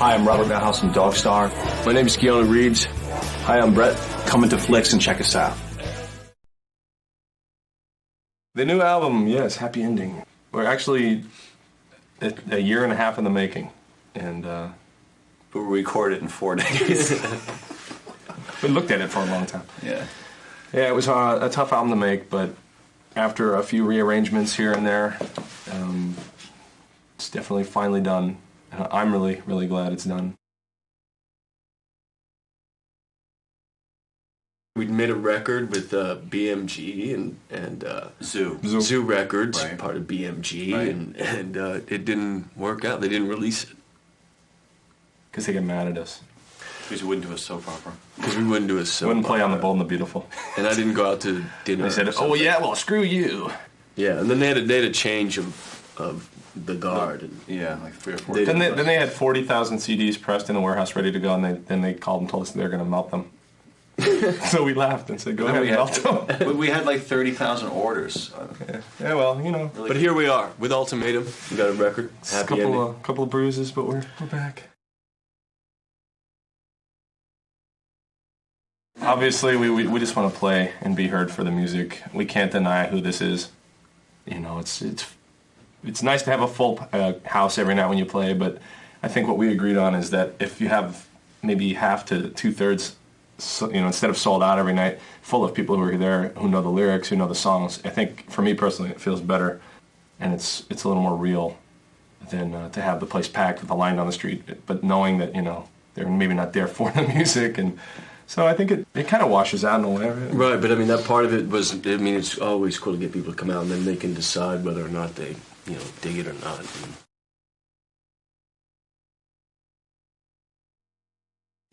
Hi, I'm Robert Madhouse from Dogstar. My name is Keanu Reeves. Hi, I'm Brett. Coming to Flicks and check us out. The new album, yes, Happy Ending. We're actually a year and a half in the making, and But we recorded it in 4 days. we looked at it for a long time. Yeah. Yeah, it was a tough album to make, but after a few rearrangements here and there, it's definitely finally done. I'm really, really glad it's done. We'd made a record with BMG and Zoo Records, Right. part of BMG, Right. and it didn't work out. They didn't release it Because they get mad at us. Because we wouldn't do a soap opera. because we wouldn't do a soap Wouldn't play on the opera. Bold and the Beautiful. And I didn't go out to dinner. They said, or oh something. yeah, well, screw you. Yeah, and then they had a change of the guard. And Yeah, like 3 or 4 They Then days. they had 40,000 CDs pressed in the warehouse ready to go, and then they called and told us they were going to melt them. So we laughed and said, go ahead and melt them. We had like 30,000 orders. Yeah, well, you know. but here we are with Ultimatum. We got a record. It's a Happy ending. couple of bruises, but we're back. Obviously, we just want to play and be heard for the music. We can't deny who this is. You know, it's nice to have a full house every night when you play, but I think what we agreed on is that if you have maybe half to 2/3, instead of sold out every night, full of people who are there, who know the lyrics, who know the songs, I think for me personally it feels better, and it's a little more real than to have the place packed with a line down the street, but knowing that, they're maybe not there for the music, and so I think it kind of washes out in a way. Right, but I mean that part of it was. I mean, it's always cool to get people to come out, and then they can decide whether or not they, dig it or not.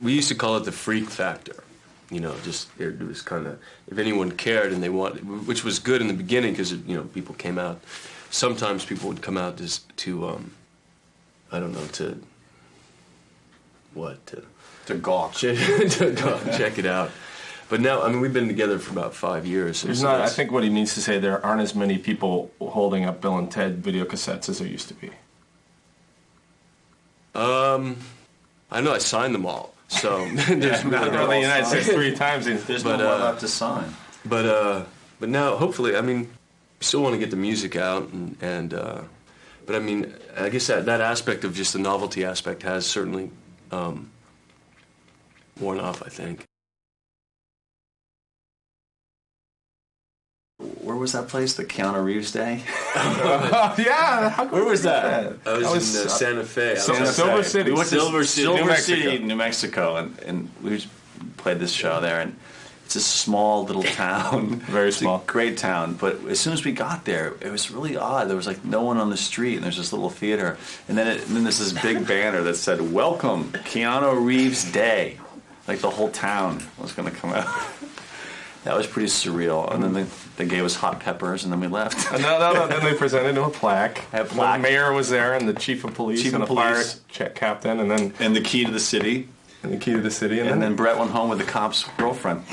We used to call it the freak factor. Just it was kind of, if anyone cared and they wanted, which was good in the beginning because people came out. Sometimes people would come out to I don't know, to gawk. check it out. But now, I mean, we've been together for about 5 years. There's not. I think what he needs to say, there aren't as many people holding up Bill and Ted video cassettes as there used to be. I know I signed them all, so there's Now they're in the United States 3 times. There's no more left to sign. But now, hopefully, I mean, we still want to get the music out, but I mean, I guess that aspect of just the novelty aspect has certainly worn off, I think. Where was that place? The Keanu Reeves Day? Yeah. Where was that? I was in Santa Fe. Silver City. We went Silver to City, Silver New Mexico. City, New Mexico, and we played this show there, and it's a small little town. Very It's small. a great town, but as soon as we got there, it was really odd. There was like no one on the street, and there's this little theater, and then there's this big banner that said, "Welcome, Keanu Reeves Day." Like the whole town was going to come out. That was pretty surreal. And then they gave us hot peppers, and then we left. No. Then they presented him a plaque. A plaque. The mayor was there, and the chief of police, Chief and of the police. fire captain, and then And the key to the city. the key to the city, And then Brett went home with the cop's girlfriend.